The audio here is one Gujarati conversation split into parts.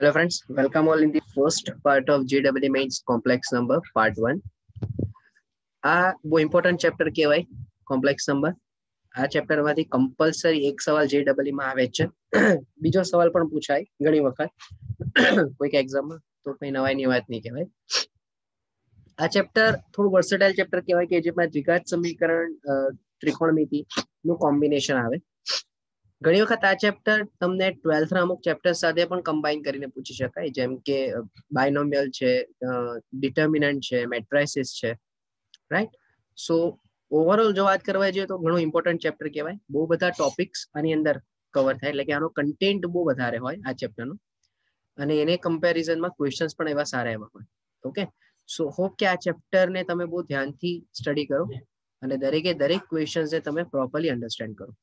Hello friends, welcome all in the first part of JEE Mains Complex Number Part 1. આ બહુ ઇમ્પોર્ટન્ટ ચેપ્ટર કહેવાય કોમ્પ્લેક્સ નંબર. આ ચેપ્ટર માંથી કમ્પલસરી એક સવાલ JEE માં આવે છે. બીજો સવાલ પણ પૂછાય ઘણી વખત કોઈક એક્ઝામમાં, તો કઈ નવાઈની વાત નહીં કહેવાય. આ ચેપ્ટર થોડું વર્સેટાઇલ ચેપ્ટર કહેવાય કે જેમાં દ્વિઘાત સમીકરણ ત્રિકોણમિતિ નું કોમ્બિનેશન આવે. ઘણી વખત આ ચેપ્ટર તમને 12th ના અમુક ચેપ્ટર સાથે પણ કમ્બાઈન કરીને પૂછી શકાય, જેમ કે બાયનોમિયલ છે, ડિટર્મિનન્ટ છે, મેટ્રાઇસિસ છે, રાઈટ. સો ઓવરઓલ જો વાત કરવા જઈએ તો ઘણું ઇમ્પોર્ટન્ટ ચેપ્ટર કહેવાય. બહુ બધા ટોપિક્સ આની અંદર કવર થાય, એટલે કે આનો કન્ટેન્ટ બહુ વધારે હોય આ ચેપ્ટરનો, અને એને કમ્પેરિઝનમાં ક્વેશ્ચન્સ પણ એવા સારા એવા હોય. ઓકે, સો હોપ કે આ ચેપ્ટરને તમે બહુ ધ્યાનથી સ્ટડી કરો અને દરેકે દરેક ક્વેશ્ચન્સને તમે પ્રોપરલી અન્ડરસ્ટેન્ડ કરો.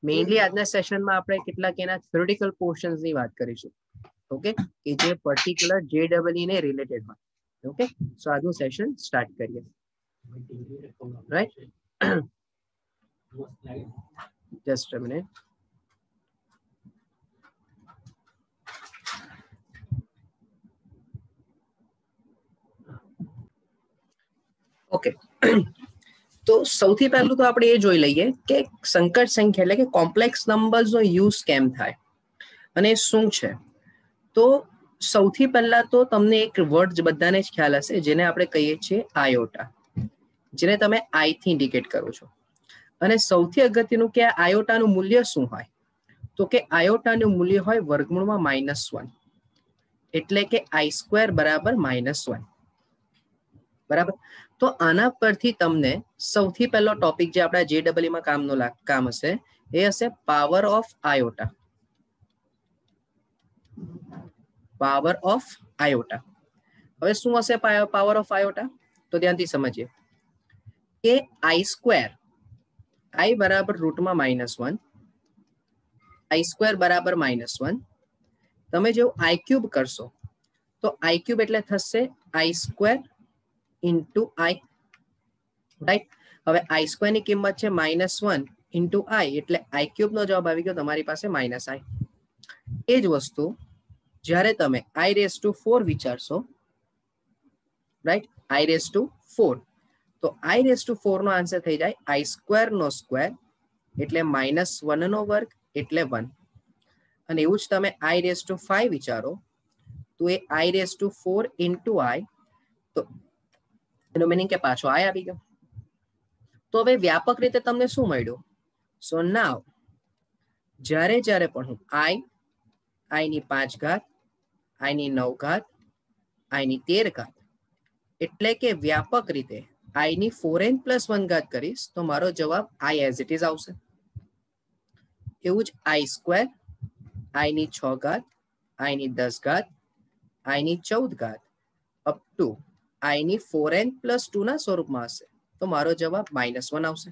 મેઇનલી આજના સેશનમાં આપણે કેટલાક એના થિયોરિટિકલ પોર્શન્સની વાત કરીશું, ઓકે, કે જે પર્ટિક્યુલર JEE ને રિલેટેડ હોય. ઓકે, સો આજનું સેશન સ્ટાર્ટ કરીએ. Right, just a minute. Okay, તો સૌથી પહેલું તો આપણે એ જોઈ લઈએ કે સંકટ સંખ્યા એટલે કે કોમ્પ્લેક્સ નંબર્સનો યુઝ કેમ થાય અને શું છે. તો સૌથી પહેલા તો તમને એક વર્ડ બધાને જ ખ્યાલ હશે, જેને આપણે કહીએ છીએ આયોટા, જેને તમે આઈ થી ઇન્ડિકેટ કરો છો. અને સૌથી અગત્યનું કે આયોટાનું મૂલ્ય શું હોય, તો કે આયોટાનું મૂલ્ય હોય વર્ગમૂળમાં -1, એટલે કે I² બરાબર -1. બરાબર. તો આના પરથી તમને સૌથી પહેલો ટોપિક જે આપણા JEE માં કામ હશે એ હશે power of iota. Power of iota. હવે શું હશે પાવર ઓફ આયોટા, તો ધ્યાનથી સમજીએ કે I² I બરાબર રૂટમાં -1, I² બરાબર -1. તમે જેવું I³ કરશો તો I³ એટલે થશે I² ઇન્ટુ I, રાઈટ. હવે I² ની કિંમત છે -1 ઇન્ટુ I, એટલે I³ નો જવાબ આવી ગયો તમારી પાસે -I. એ જ વસ્તુ જ્યારે તમે I⁴ વિચારશો, રાઈટ, I⁴, તો I⁴ નો આન્સર થઈ જાય I² નો સ્ક્વેર, એટલે -1 નો વર્ગ, એટલે 1. અને એવું જ તમે I⁵ વિચારો તો એ I⁴ ઇન્ટુ I, તો એનો મીનિંગ કે પાછો I આવી ગયો. તો હવે વ્યાપક રીતે તમને શું મળ્યું? સો નાવ જ્યારે પણ હું I ની 5 ઘાત, I ની 9 ઘાત, I ની 13 ઘાત, એટલે કે વ્યાપક રીતે I ની 4n+1 ઘાત કરીશ તો મારો જવાબ I એઝ ઇટ ઇઝ આવશે. એવું જ I², I ની 6 ઘાત, I ની 10 ઘાત, I ની 14 ઘાત, અપ ટુ I ની 4n+2 ના સ્વરૂપમાં હશે તો મારો જવાબ -1 આવશે.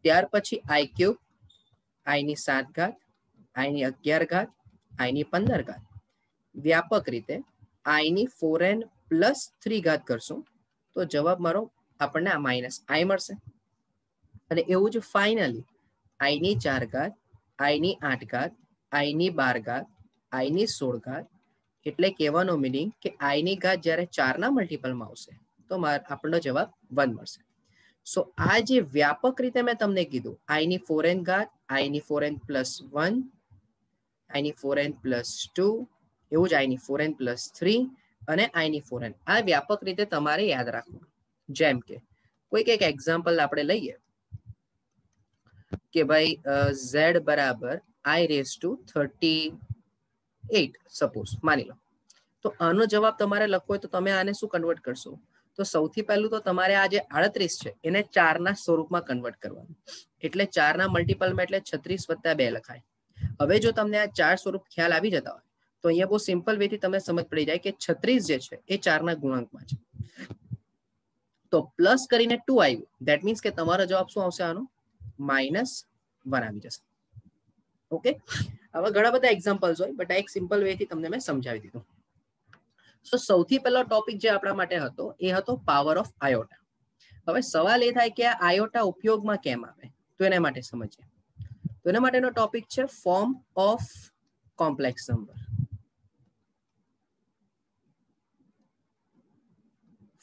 ત્યાર પછી I³, I ની 7 ઘાત, I ની 11 ઘાત, I ની 15 ઘાત, વ્યાપક રીતે I ની 4n+3 ઘાત કરશું તો જવાબ મારો આપણને -I મળશે. અને એવું જ ફાઇનલી I ની 4 ઘાત, I ની 8 ઘાત, I ની 12 ઘાત, I ની 16 ઘાત, એટલે કહેવાનો મીનિંગ કે I ની ઘાત જ્યારે 4 ના મલ્ટિપલમાં આવશે તો આપણનો જવાબ 1 મળશે. સો આ જે વ્યાપક રીતે મેં તમને કીધું I ની 4n ઘાત, I ની 4n+1, I ની 4n+2, એવું જ I ની 4n+3 અને I ની 4n, આ વ્યાપક રીતે તમારે યાદ રાખવું. જેમ કે કોઈક એક એક્ઝામ્પલ આપણે લઈએ કે ભાઈ Z બરાબર I�38 સપોઝ માની લો, તો આનો જવાબ તમારે લખવો હોય તો તમે આને શું કન્વર્ટ કરશો? તો સૌથી પહેલું તો તમારે આ જે 38 છે એને 4 ના સ્વરૂપમાં કન્વર્ટ કરવાનું, એટલે 4 ના મલ્ટિપલમાં એટલે 36 + 2 લખાય. હવે જો તમને આ 4 સ્વરૂપ ખ્યાલ આવી જતા હોય તો અહીંયા બહુ સિમ્પલ વે થી તમને સમજ પડી જાય કે 36 જે છે એ 4 ના ગુણાંકમાં છે. તો પ્લસ કરીને 2 આવ્યું, ધેટ મીન્સ કે તમારો જવાબ શું આવશે? આનો -1 આવી જશે. ઓકે, હવે ઘણા બધા એક્ઝામ્પલ્સ હોય, બટ આ એક સિમ્પલ વે થી તમને મેં સમજાવી દીધું. તો સૌથી પહેલો ટોપિક જે આપણા માટે હતો એ હતો પાવર ઓફ આયોટા. હવે સવાલ એ થાય કે આ આયોટા ઉપયોગમાં કેમ આવે, તો એના માટે સમજીએ. તો એના માટેનો ટોપિક છે form of complex number.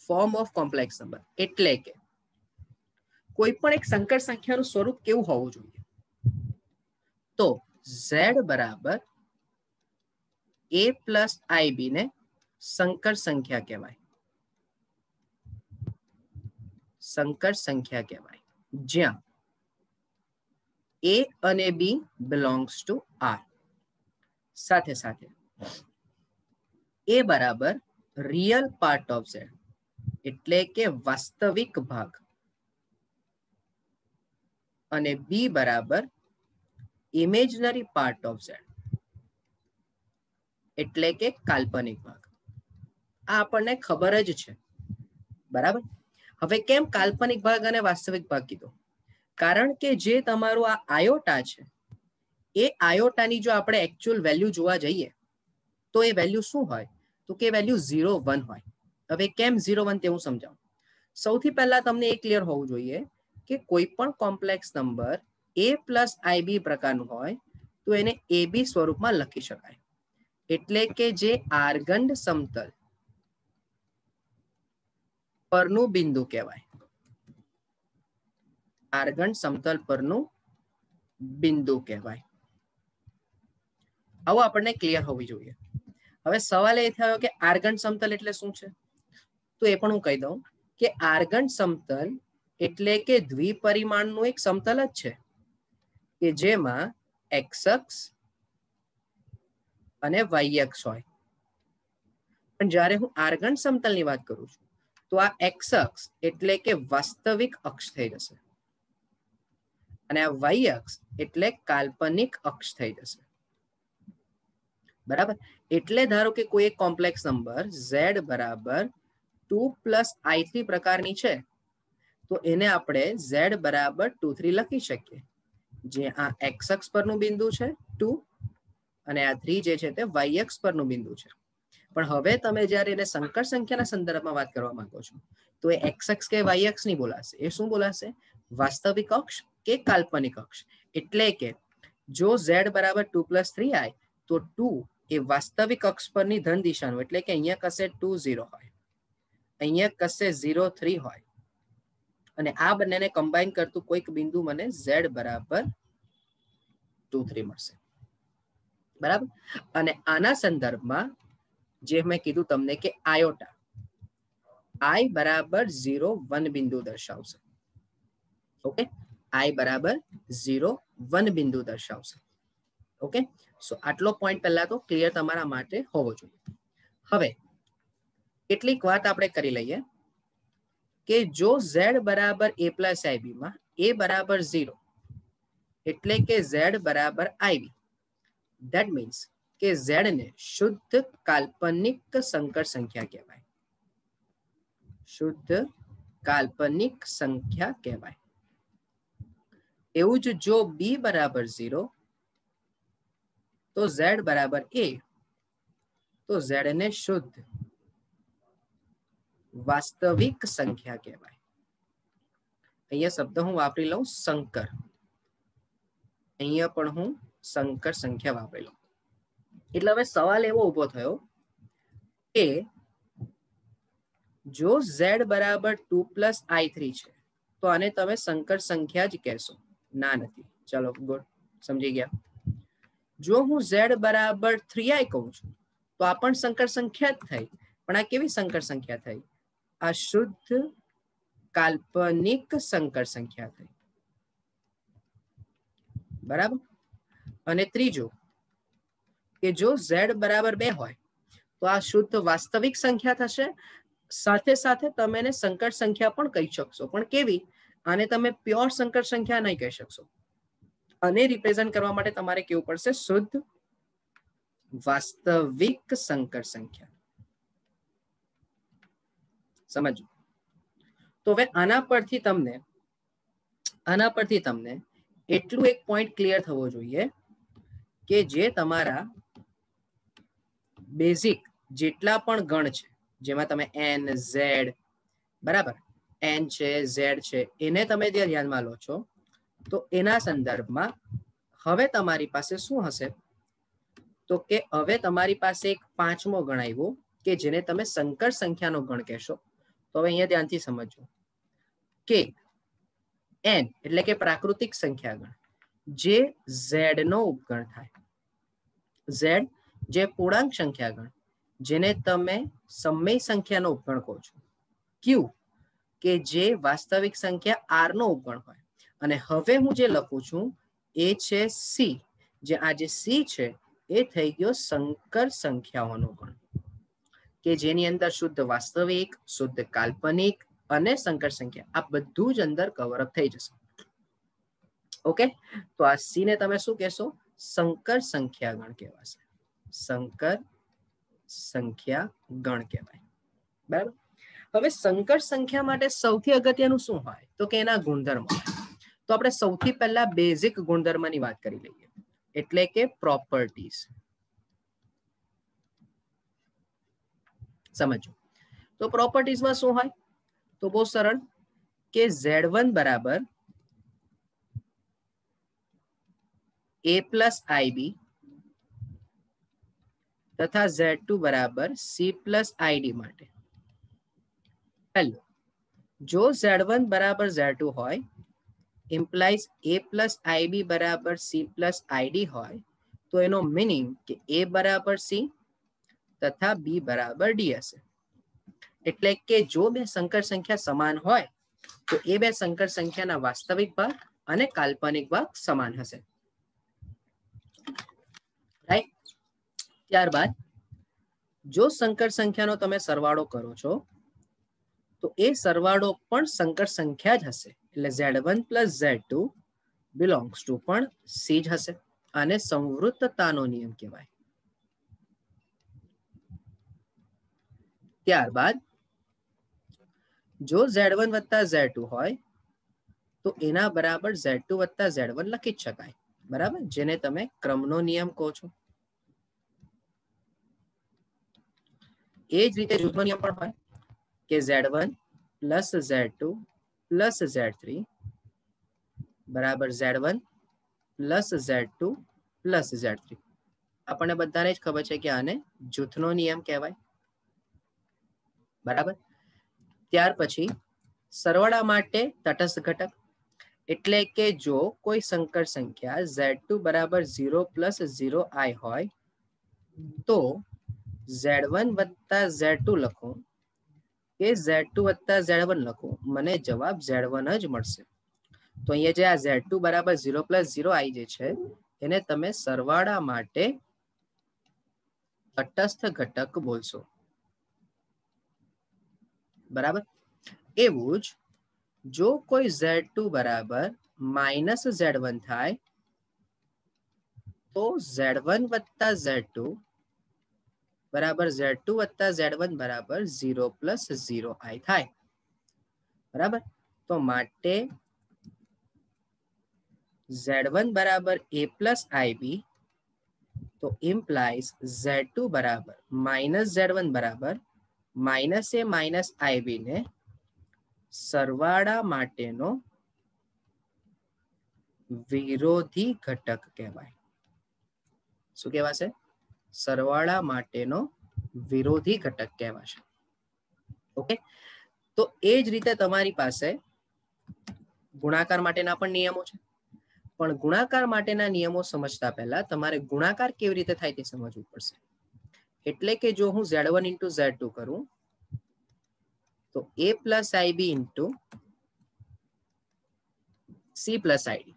Form of complex number એટલે કે કોઈ પણ એક સંકર સંખ્યાનું સ્વરૂપ કેવું હોવું જોઈએ? તો z બરાબર a પ્લસ ib ને સંકર સંખ્યા કહેવાય. સંકર સંખ્યા કહેવાય જ્યાં a અને b belongs to r. સાથે સાથે a બરાબર રિયલ પાર્ટ ઓફ z એટલે કે વાસ્તવિક ભાગ અને b બરાબર ઇમેજનરી પાર્ટ ઓફ z એટલે કે કાલ્પનિક ભાગ. આ આપણને ખબર જ છે, બરાબર. હવે કેમ કાલ્પનિક ભાગ અને વાસ્તવિક ભાગ કીધો? કારણ કે જે તમારું આ આયોટા છે એ આયોટાની જો આપણે એકચ્યુઅલ વેલ્યુ જોવા જઈએ તો એ વેલ્યુ શું હોય? તો કે વેલ્યુ 0 1 હોય. હવે કેમ 0 1 તે હું સમજાવું. સૌથી પહેલા તમને એ ક્લિયર હોવું જોઈએ કે કોઈ પણ complex number a plus ib પ્રકારનું હોય તો એને ab સ્વરૂપમાં લખી શકાય. એટલે કે જે આર્ગંડ સમતલ પરનું બિંદુ કહેવાય. આર્ગંડ સમતલ પરનું બિંદુ કહેવાય. આવું આપણને ક્લિયર હોવી જોઈએ. હવે સવાલ એ થયો કે આર્ગંડ સમતલ એટલે શું છે? તો એ પણ હું કહી દઉં કે આર્ગંડ સમતલ એટલે કે દ્વિપરિમાણનું એક સમતલ જ છે કે જેમાં x અક્ષ અને y અક્ષ હોય. પણ જ્યારે હું આર્ગંડ સમતલની વાત કરું છું તો આ x અક્ષ એટલે કે વાસ્તવિક અક્ષ થઈ જશે અને આ y અક્ષ એટલે કાલ્પનિક અક્ષ થઈ જશે. બરાબર. એટલે ધારો કે કોઈ એક કોમ્પ્લેક્સ નંબર z બરાબર 2 પ્લસ i3 પ્રકારની છે તો એને આપણે z બરાબર 2 3 લખી શકીએ, જે આ x અક્ષ પરનું બિંદુ છે 2 અને આ 3 જે છે તે y અક્ષ પરનું બિંદુ છે. પણ હવે તમે જ્યારે એને સંકર સંખ્યાના સંદર્ભમાં વાત કરવા માંગો છો તો એ x અક્ષ કે y અક્ષ નહીં બોલાશે. એ શું બોલાશે? વાસ્તવિક અક્ષ કે કાલ્પનિક અક્ષ. એટલે કે જો z બરાબર 2 પ્લસ 3i તો 2 એ વાસ્તવિક અક્ષ પરની ધન દિશાનું, એટલે કે અહીંયા કશે 2 0 હોય, અહીંયા કશે 0 3 હોય અને આ બંનેને કમ્બાઈન કરતું કોઈક બિંદુ મને z બરાબર 2 3 મળશે. બરાબર. અને આના સંદર્ભમાં જે મેં કીધું તમને કે આયોટા i બરાબર 0 1 બિંદુ દર્શાવશે. ઓકે, i બરાબર 0 1 બિંદુ દર્શાવશે. ઓકે, સો આટલો પોઈન્ટ પહેલા તો ક્લિયર તમારા માટે હોવો જોઈએ. હવે કેટલીક વાત આપણે કરી લઈએ કે જો z બરાબર a પ્લસ ib માં a બરાબર 0 એટલે કે z બરાબર ib, ધેટ મીન્સ કે z ને શુદ્ધ કાલ્પનિક સંકર સંખ્યા કહેવાય. શુદ્ધ કાલ્પનિક સંખ્યા કહેવાય. એવું જ જો b બરાબર 0 તો z બરાબર a, તો z ને શુદ્ધ વાસ્તવિક સંખ્યા કહેવાય. અહીંયા શબ્દ હું વાપરી લઉં સંકર. અહીંયા પણ હું સંકર સંખ્યા વાપરી લઉં. એટલે હવે સવાલ એવો ઉભો થયો કે જો z બરાબર 2 પ્લસ i3 છે તો આને તમે સંકર સંખ્યા જ કહેશો? ના, નથી. ચલો ગુડ, સમજી ગયા. જો હું z બરાબર 3i કહું છું તો આ પણ સંકર સંખ્યા જ થઈ. પણ આ કેવી સંકર સંખ્યા થઈ? આ શુદ્ધ કાલ્પનિક સંકર સંખ્યા થઈ. બરાબર. અને ત્રીજું કે જો z બરાબર 2 હોય તો આ શુદ્ધ વાસ્તવિક સંખ્યા થશે. સાથે સાથે તમે એને સંકર સંખ્યા પણ કહી શકશો. પણ કેવી? આને તમે પ્યોર સંકર સંખ્યા નહીં કહી શકશો. આને રિપ્રેઝન્ટ કરવા માટે તમારે કેવું પડશે? શુદ્ધ વાસ્તવિક સંકર સંખ્યા. સમજો. તો હવે આના પરથી તમને એટલું એક પોઈન્ટ ક્લિયર થવો જોઈએ કે જે તમારા બેઝિક જેટલા પણ ગણ છે, જેમાં તમે n z બરાબર n છે z છે, એને તમે જે ધ્યાનમાં લો છો તો એના સંદર્ભમાં હવે તમારી પાસે શું હશે? તો કે હવે તમારી પાસે એક પાંચમો ગણ આવ્યો કે જેને તમે સંકર સંખ્યાનો ગણ કહેશો. તો હવે અહીંયા ધ્યાનથી સમજો કે n એટલે કે પ્રાકૃતિક સંખ્યાગણ જે z નો ઉપગણ થાય, z જે પૂર્ણાંક સંખ્યાગણ જેને તમે સમય સંખ્યાનો ઉપગણ કહો છો, q કે જે વાસ્તવિક સંખ્યા r નો ઉપગણ હોય, અને હવે હું જે લખું છું એ છે c, જે આ જે c છે એ થઈ ગયો સંકર સંખ્યાઓનો ગણ, કે જેની અંદર શુદ્ધ વાસ્તવિક, શુદ્ધ કાલ્પનિક અને સંકર સંખ્યા આ બધું જ અંદર કવરઅપ થઈ જશે. ઓકે, તો આ સી ને તમે શું કહેશો? સંકર સંખ્યાગણ કહેવાશે, સંકર સંખ્યાગણ કહેવાય. બરાબર. હવે સંકર સંખ્યા માટે સૌથી અગત્યનું શું હોય? તો કે એના ગુણધર્મો. તો આપણે સૌથી પહેલા બેઝિક ગુણધર્મની વાત કરી લઈએ, એટલે કે પ્રોપર્ટીઝ. સમજો. તો પ્રોપર્ટીઝમાં શું હોય? તો બહુ સરળ, કે Z1 બરાબર a પ્લસ IB તથા Z2 બરાબર C પ્લસ ID માટે પહેલું, જો Z1 બરાબર Z2 હોય ઇમ્પ્લાઇઝ a પ્લસ IB બરાબર C પ્લસ ID હોય, તો એનો મીનિંગ કે a બરાબર C તથા b બરાબર D હશે. એટલે કે જો બે સંકર સંખ્યા સમાન હોય તો એ બે સંકર સંખ્યાના વાસ્તવિક ભાગ અને કાલ્પનિક ભાગ સમાન હશે. રાઈટ. ત્યારબાદ જો સંકર સંખ્યાનો તમે સરવાળો કરો છો તો એ સરવાળો પણ સંકર સંખ્યા જ હશે, એટલે Z1 plus Z2 belongs to પણ C જ હશે. આને સંવૃત્તતાનો નિયમ કહેવાય. ત્યારબાદ જો Z1 વત્તા Z2 હોય તો એના બરાબર Z2 વત્તા Z1 લખી જ શકાય. બરાબર, જેને તમે ક્રમનો નિયમ કહો છો. એ જ રીતે જૂથનો નિયમ પણ હોય કે Z1 plus Z2 plus Z3 બરાબર Z1 plus Z2 plus Z3. આપણને બધાને જ ખબર છે કે આને જૂથનો નિયમ કહેવાય. બરાબર. ત્યાર પછી સરવાળા માટે તટસ્થ ઘટક, એટલે કે જો કોઈ સંકર સંખ્યા Z2 બરાબર 0 પ્લસ 0i હોય તો Z1 વત્તા Z2 લખું કે Z2 વત્તા Z1 લખું, મને જવાબ Z1 જ મળશે. તો અહીંયા જે આ Z2 બરાબર 0 પ્લસ 0i જે છે એને તમે સરવાળા માટે તટસ્થ ઘટક બોલશો. બરાબર. એવું જ જો કોઈ Z2 બરાબર માઇનસ Z1 થાય તો Z1 વત્તા Z2 બરાબર Z2 વત્તા Z1 બરાબર 0 પ્લસ 0i થાય. બરાબર. તો માટે Z1 બરાબર a પ્લસ IB તો ઇમ્પ્લાઇઝ Z2 બરાબર માઇનસ Z1 બરાબર માઇનસ a માઇનસ IB ને સરવાળા માટેનો વિરોધી ઘટક કહેવાય. શું કહેવાશે? સરવાળા માટેનો વિરોધી ઘટક કહેવાશે. ઓકે, તો એ જ રીતે તમારી પાસે ગુણાકાર માટેના પણ નિયમો છે, પણ ગુણાકાર માટેના નિયમો સમજતા પહેલા તમારે ગુણાકાર કેવી રીતે થાય તે સમજવું પડશે. એટલે કે જો હું Z1 ઇન્ટુ Z2 કરું તો a plus IB into C plus ID.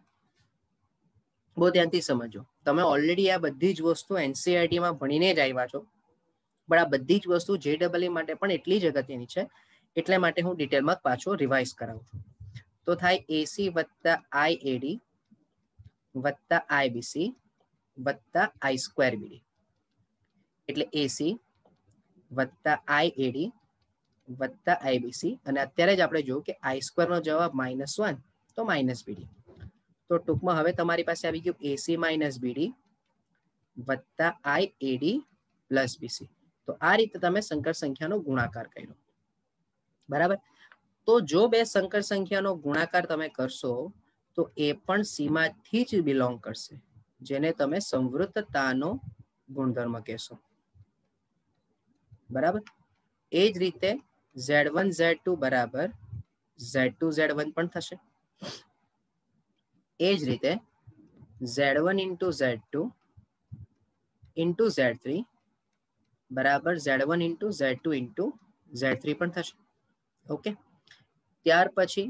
બહુ ધ્યાનથી સમજો. તમે ઓલરેડી આ બધી જ વસ્તુ NCERT માં ભણીને જ આવ્યા છો, પણ આ બધી જ વસ્તુ JEE માટે પણ એટલી જ અગત્યની છે, એટલે માટે હું ડિટેલમાં પાછો રિવાઇઝ કરાવું છું. તો થાય AC વત્તા IAD વત્તા IBC વત્તા I સ્ક્વેર BD, એટલે AC વત્તા IAD વત્તા IBC, અને અત્યારે જ આપણે જોયું કે I સ્ક્વેર નો જવાબ -1 તો -BD. તો ટૂંકમાં હવે તમારી પાસે આવી ગયું AC માઇનસ BD વત્તા IAD પ્લસ BC. તો આ રીતે તમે સંકર સંખ્યાનો ગુણાકાર કર્યો. બરાબર. તો જો બે સંકર સંખ્યાનો ગુણાકાર તમે કરશો તો એ પણ સીમાથી જ બિલોંગ કરશે, જેને તમે સંવૃત્તતાનો ગુણધર્મ કહેશો. બરાબર. એ જ રીતે Z1 Z2 બરાબર Z2 Z1 પણ થશે. એ જ રીતે Z1 into Z2 into Z3 બરાબર Z1 into Z2 into Z3 પણ થશે. ઓકે, ત્યાર પછી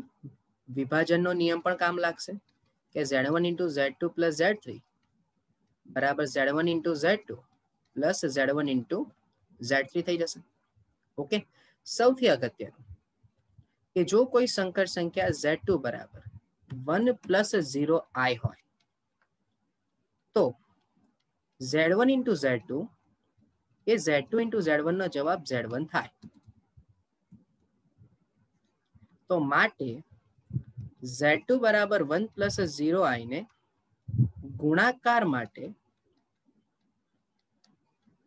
વિભાજનનો નિયમ પણ કામ લાગશે કે Z1 into Z2 plus Z3 બરાબર Z1 into Z2 plus Z1 into Z3 થઈ જશે. ઓકે, સૌથી અગત્યનું કે જો કોઈ સંકર સંખ્યા Z2 બરાબર 1 પ્લસ 0i હોય તો Z1 ઇન્ટુ Z2 એ Z2 ઇન્ટુ Z1 નો જવાબ Z1 થાય. તો માટે Z2 બરાબર 1 પ્લસ 0i ને ગુણાકાર માટે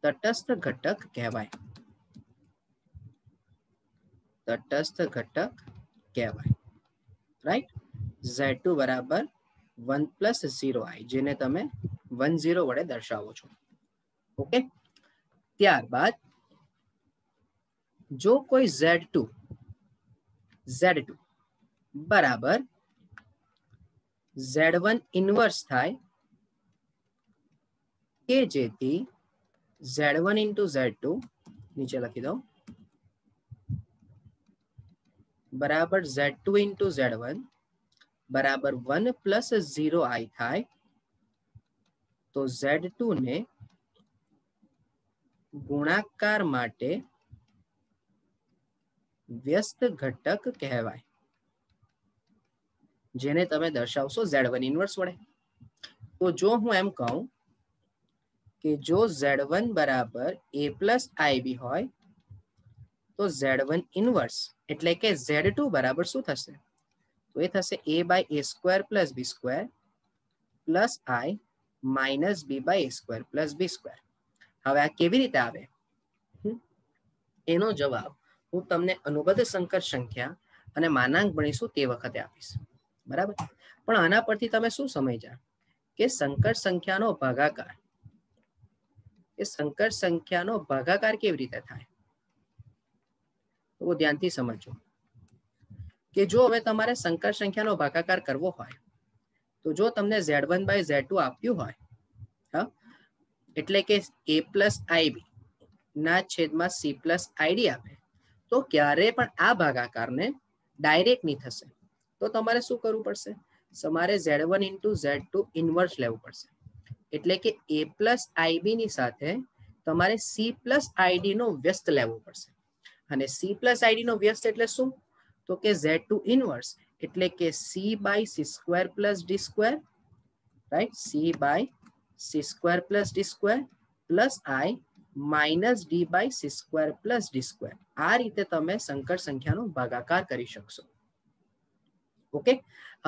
તટસ્થ ઘટક કહેવાય. તટસ્થ ઘટક કહેવાય. રાઈટ, Z2 બરાબર 1 પ્લસ 0i જેને તમે 10 વડે દર્શાવો છો. ઓકે, ત્યારબાદ જો કોઈ Z2 બરાબર Z1 ઇન્વર્સ થાય કે જેથી Z1 ઇન્ટુ Z2 નીચે લખી દો બરાબર Z2 ઇન્ટુ Z1 બરાબર 1 પ્લસ 0i થાય તો Z2 ને ગુણાકાર માટે વ્યસ્ત ઘટક કહેવાય જેને તમે દર્શાવશો Z1 ઇન્વર્સ વડે. તો જો હું એમ કહું કે જો Z1 બરાબર a પ્લસ ib હોય તો Z1 ઇન્વર્સ એટલે કે Z2 બરાબર શું થશે? તો એ થશે a by a square plus b square plus i minus b by a square plus b square. હવે આ કેવી રીતે આવે એનો જવાબ હું તમને અનુબદ્ધ સંકર સંખ્યા અને માનાંક ભણીશું તે વખતે આપીશ. બરાબર, પણ આના પરથી તમે શું સમજ્યા કે સંકર સંખ્યાનો ભાગાકાર, એ સંકર સંખ્યાનો ભાગાકાર કેવી રીતે થાય? તો ધ્યાનથી સમજો કે જો હવે તમારે સંકર સંખ્યાનો ભાગાકાર કરવો હોય તો જો તમને Z1 બાય Z2 આપ્યું હોય, હા, એટલે કે a પ્લસ ib ના છેદમાં c પ્લસ id આપે તો ક્યારે પણ આ ભાગાકારને ડાયરેક્ટ નહીં થશે. તો તમારે શું કરવું પડશે? તમારે Z1 ઇન્ટુ Z2 ઇન્વર્સ લેવું પડશે. એટલે કે a પ્લસ ib ની સાથે તમારે c પ્લસ id નો વ્યસ્ત લેવો પડશે. અને c પ્લસ id નો વ્યસ્ત એટલે શું? તો કે Z2 ઇન્વર્સ એટલે કે c by c square plus D square, right, c by c square plus D square plus i minus D by C square plus D square. આ રીતે તમે સંકર સંખ્યાનો ભાગાકાર કરી શકશો. ઓકે,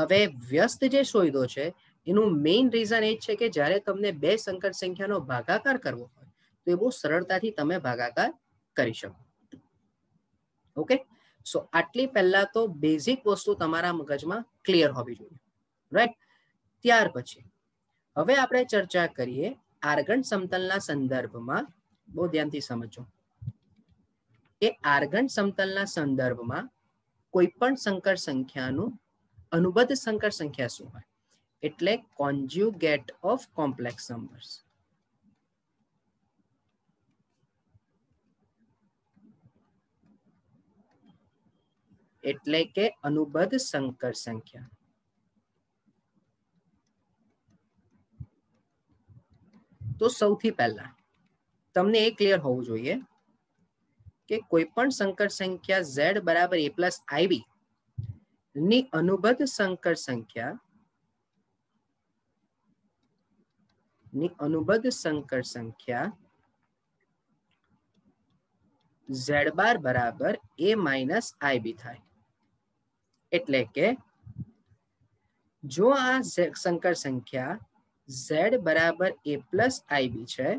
હવે વ્યસ્ત જે શોધ્યો છે એનું મેઇન રીઝન એ છે કે જ્યારે તમને બે સંકર સંખ્યાનો ભાગાકાર કરવો હોય તો એ બહુ સરળતાથી તમે ભાગાકાર કરી શકો. ઓકે, સો આટલી પહેલા તો બેઝિક વસ્તુ તમારા મગજમાં ક્લિયર હોવી જોઈએ. રાઈટ, ત્યાર પછી હવે આપણે ચર્ચા કરીએ આર્ગન સમતલના સંદર્ભમાં. બહુ ધ્યાનથી સમજો કે આર્ગન સમતલના સંદર્ભમાં કોઈ પણ સંકર સંખ્યાનું અનુબદ્ધ સંકર સંખ્યા શું હોય? એટલે કોન્જ્યુગેટ ઓફ કોમ્પ્લેક્સ નંબર્સ. એટલે કે અનુબદ્ધ સંકર સંખ્યા. તો સૌથી પહેલા તમને એ ક્લિયર હોવું જોઈએ કે કોઈ પણ સંકર સંખ્યા z બરાબર a પ્લસ ib ની અનુબદ્ધ સંકર સંખ્યા z બાર બરાબર a માઇનસ ib થાય. એટલે કે જો આ સંકર સંખ્યા z બરાબર a પ્લસ ib છે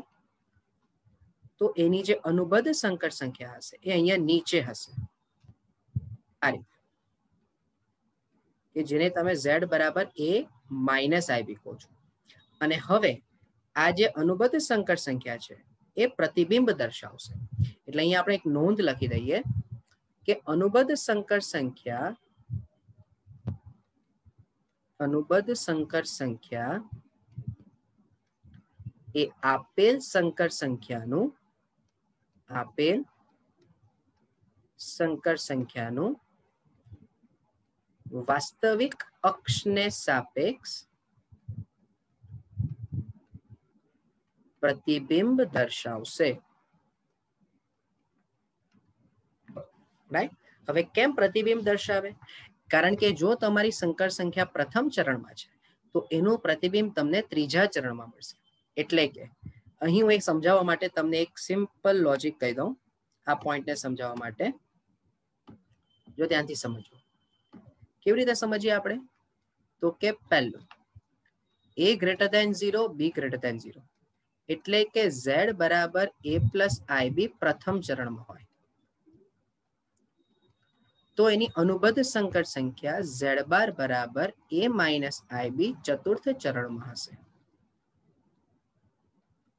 તો એની જે અનુબદ્ધ સંકર સંખ્યા હશે એ અહીંયા નીચે હશે. આ રીતે કે જેને તમે z બરાબર a માઇનસ ib કહો છો. અને હવે આ જે અનુબદ્ધ સંકર સંખ્યા છે એ પ્રતિબિંબ દર્શાવશે. એટલે અહીંયા આપણે એક નોંધ લખી દઈએ કે અનુબદ્ધ સંકર સંખ્યા એ આપેલ સંકર સંખ્યાનું વાસ્તવિક અક્ષને સાપેક્ષ પ્રતિબિંબ દર્શાવશે. રાઈટ. હવે કેમ પ્રતિબિંબ દર્શાવે? કારણ કે જો તમારી સંકર સંખ્યા પ્રથમ ચરણમાં છે તો એનું પ્રતિબિંબ તમને ત્રીજા ચરણમાં મળશે. એટલે કે અહીં હું એક સમજાવવા માટે તમને એક સિમ્પલ લોજિક કહી દઉં આ પોઈન્ટને સમજાવવા માટે. જો ધ્યાનથી સમજો. કેવી રીતે સમજીએ આપણે? તો કે પહેલું a greater than 0, b greater than 0, એટલે કે z બરાબર a પ્લસ ib પ્રથમ ચરણમાં હોય તો એની અનુબદ્ધ સંકર સંખ્યા z બાર બરાબર a માઇનસ ib ચતુર્થ ચરણમાં હશે.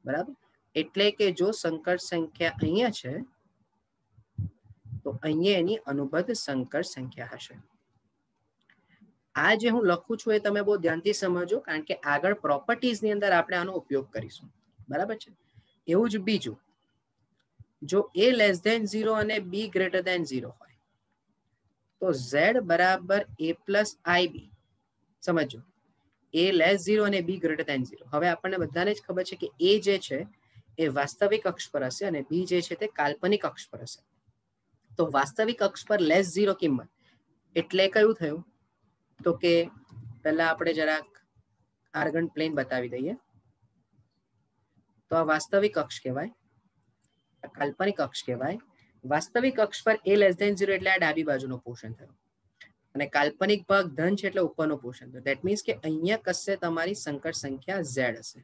બરાબર. એટલે કે જો સંકર સંખ્યા અહીંયા છે તો અહીંયા એની અનુબદ્ધ સંકર સંખ્યા હશે. આ જે હું લખું છું એ તમે બહુ ધ્યાનથી સમજો કારણ કે આગળ પ્રોપર્ટીઝની અંદર આપણે આનો ઉપયોગ કરીશું. બરાબર છે. એવું જ બીજું, જો a લેસ ધેન 0 અને b ગ્રેટર ધેન 0 હોય તો z બરાબર a પ્લસ ib. સમજો, a લેસ 0 અને b ગ્રેટર ધેન 0. હવે આપણને બધાને જ ખબર છે કે a જે છે એ વાસ્તવિક અક્ષ પર હશે અને b જે છે તે કાલ્પનિક અક્ષ પર હશે. તો વાસ્તવિક અક્ષ પર લેસ 0 કિંમત એટલે કયું થયું? તો કે પહેલા આપણે જરાક આર્ગન પ્લેન બતાવી દઈએ. તો આ વાસ્તવિક અક્ષ કહેવાય, આ કાલ્પનિક અક્ષ કહેવાય. વાસ્તવિક અક્ષ પર a લેસ ધેન 0 એટલે આ ડાબી બાજુનો પોર્શન થયો અને કાલ્પનિક ભાગ ધન છે એટલે ઉપરનો પોર્શન થયો. ધેટ મીન્સ કે અહીંયા કશે તમારી સંકર સંખ્યા z હશે.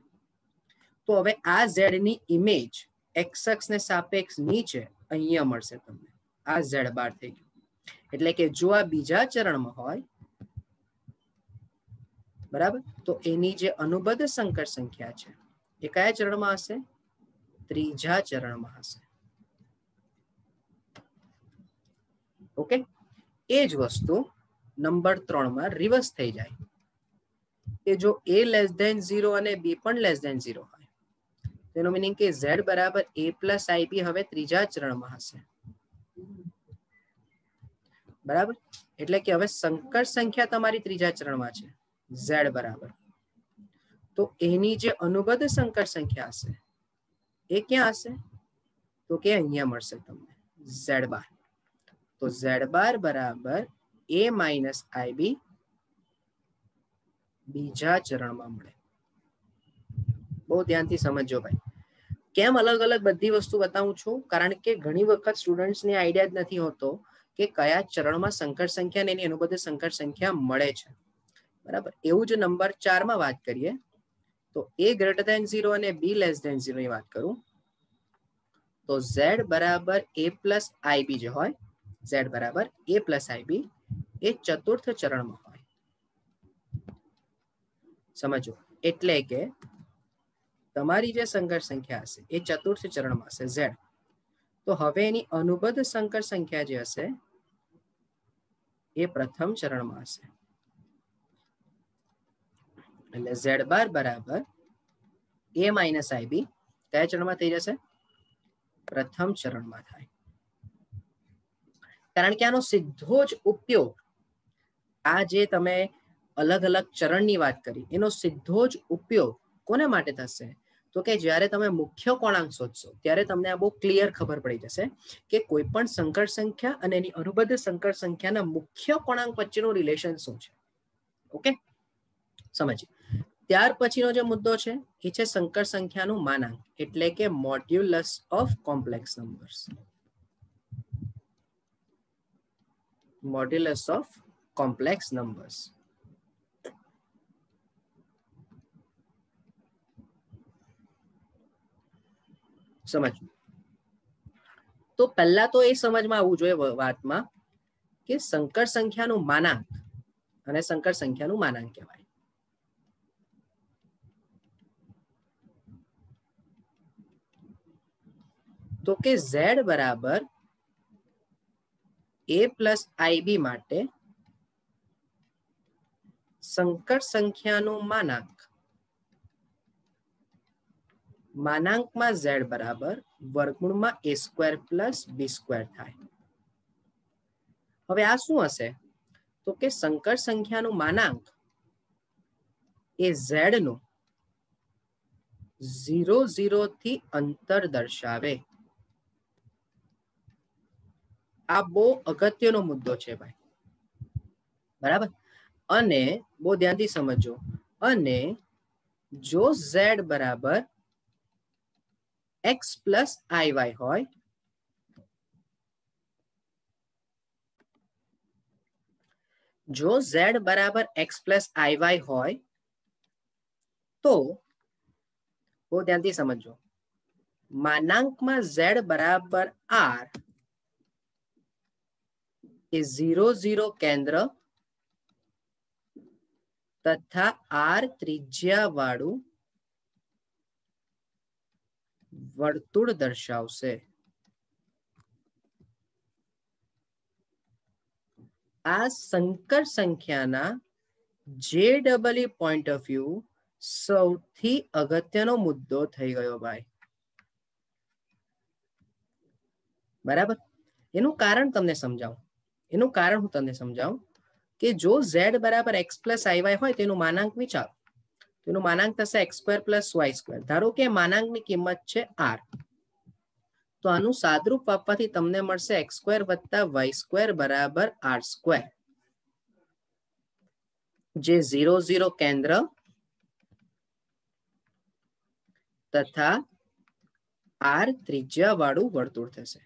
તો હવે આ z ની ઇમેજ x અક્ષને સાપેક્ષ નીચે અહીંયા મળશે તમને. આ z બાર થઈ ગયું. એટલે કે જો આ બીજા ચરણમાં હોય બરાબર તો એની જે અનુબદ્ધ સંકર સંખ્યા છે એ કયા ચરણમાં હશે? ત્રીજા ચરણમાં હશે. ઓકે. એ જ વસ્તુ નંબર 3 માં રિવર્સ થઈ જાય કે જો a લેસ ધેન 0 અને b પણ લેસ ધેન 0 હોય તેનો મીનિંગ કે z બરાબર a પ્લસ ib હવે ત્રીજા ચરણમાં હશે. બરાબર. એટલે કે હવે સંકર સંખ્યા તમારી ત્રીજા ચરણમાં છે z બરાબર. તો એની જે અનુબદ્ધ સંકર સંખ્યા હશે એ ક્યાં હશે? તો કે અહીંયા મળશે તમને z બાર. તો z બાર બરાબર a માઇનસ ib બીજા ચરણમાં મળે. બહુ ધ્યાનથી સમજો ભાઈ. કેમ અલગ અલગ બધી વસ્તુ બતાવું છું? કારણ કે ઘણી વખત સ્ટુડન્ટ્સને આઈડિયા જ નથી હોતો કે કયા ચરણમાં સંકર સંખ્યા ને એની અનુબદ્ધ સંકર સંખ્યા મળે છે. બરાબર. એવું જ નંબર 4 માં વાત કરીએ તો a ગ્રેટર ધેન 0 અને b લેસ ધેન 0 ની વાત કરું તો z બરાબર a પ્લસ ib જે હોય, z બરાબર a પ્લસ ib એ ચતુર્થ ચરણમાં હોય. સમજો. એટલે કે તમારી જે સંકર સંખ્યા હશે એ ચતુર્થ ચરણમાં હશે z. તો હવે એની અનુબદ્ધ સંકર સંખ્યા જે હશે એ પ્રથમ ચરણમાં હશે. એટલે z બાર બરાબર a માઇનસ ib કયા ચરણમાં થઈ જશે? પ્રથમ ચરણમાં થાય. કારણ કે આનો સીધો જ ઉપયોગ આ જે તમે અલગ અલગ ચરણની વાત કરી એનો સીધો જ ઉપયોગ કોને માટે થશે? તો કે જ્યારે તમે મુખ્ય કોણાંક શોધશો ત્યારે તમને આ બહુ ક્લિયર ખબર પડી જશે કે કોઈ પણ સંકર સંખ્યા અને એની અનુબદ્ધ સંકર સંખ્યાના મુખ્ય કોણાંક વચ્ચેનું રિલેશન શું છે. ઓકે, સમજીએ. ત્યાર પછીનો જે મુદ્દો છે એ છે સંકર સંખ્યાનું માનાંક એટલે કે modulus of complex numbers. Modulus of complex numbers. સમજવું. તો પહેલા તો એ સમજમાં આવવું જોઈએ વાતમાં કે સંકર સંખ્યાનું માનાંક અને સંકર સંખ્યાનું માનાંક કહેવાય. તો કે z બરાબર a પ્લસ ib માટે સંકર સંખ્યાનું માનાંકમાં z બરાબર વર્ગમૂળમાં a square plus b square થાય. હવે આ શું હશે? તો કે સંકર સંખ્યાનું માનાંક એ z નું 0, 0 થી અંતર દર્શાવે. આ બહુ અગત્યનો મુદ્દો છે ભાઈ, બરાબર. અને બહુ ધ્યાનથી સમજો. અને જો z બરાબર x પ્લસ iy હોય, જો z બરાબર x પ્લસ iy હોય તો બહુ ધ્યાનથી સમજો, માનાંકમાં z બરાબર r એ 0, 0 કેન્દ્ર તથા r ત્રિજ્યા વાળું વર્તુળ દર્શાવશે. આ સંકર સંખ્યાના JEE પોઈન્ટ ઓફ વ્યૂ સૌથી અગત્યનો મુદ્દો થઈ ગયો ભાઈ, બરાબર. એનું કારણ તમને સમજાવું કે જો z બરાબર x પ્લસ iy હોય તેનું માનાંક વિચારો, તેનું માનાંક થશે x square plus y square. ધારો કે માનાંકની કિંમત છે r, તો આનું સાદરૂપ આપવાથી તમને મળશે x સ્ક્વેર વત્તા y સ્ક્વેર બરાબર r સ્ક્વેર, જે 0, 0 કેન્દ્ર તથા r ત્રિજ્યા વાળું વર્તુળ થશે.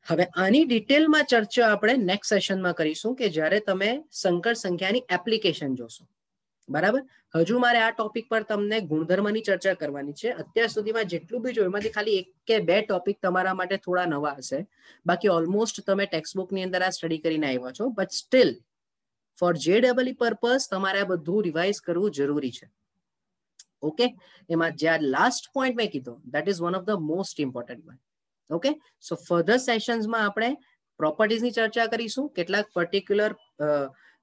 હવે આની ડિટેલમાં ચર્ચા આપણે નેક્સ્ટ સેશનમાં કરીશું કે જ્યારે તમે સંકર સંખ્યાની એપ્લિકેશન જોશો, બરાબર. હજુ મારે આ ટોપિક પર તમને ગુણધર્મની ચર્ચા કરવાની છે. અત્યાર સુધીમાં જેટલું બી જોયું એમાંથી ખાલી 1 કે 2 ટોપિક તમારા માટે થોડા નવા હશે, બાકી ઓલમોસ્ટ તમે ટેક્સ્ટબુકની અંદર આ સ્ટડી કરીને આવ્યા છો. But still for JEE purpose તમારે આ બધું રિવાઇઝ કરવું જરૂરી છે. ઓકે, એમાં જ્યાં લાસ્ટ પોઈન્ટ મેં કીધો that is one of the most important one. Okay, so further સેશન્સમાં આપણે પ્રોપર્ટીઝની ચર્ચા કરીશું, કેટલાક પર્ટિક્યુલર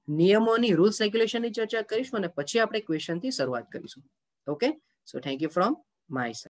નિયમોની રૂલ્સ રેગ્યુલેશનની ચર્ચા કરીશું અને પછી આપણે ક્વેશ્ચનથી શરૂઆત કરીશું. Okay, so thank you from my side.